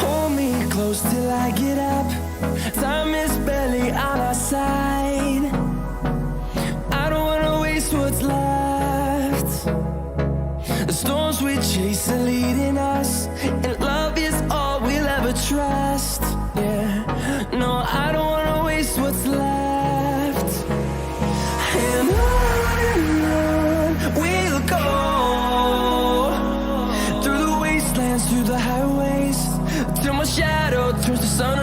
Hold me close till I get up. Time is barely on our side. I don't wanna waste what's left. The storms we chase are leading us, and love is all we'll ever trust. Yeah, no, I don't wanna waste what's left. And on we'll go, through the wastelands, through the highways, till my shadow turns to sun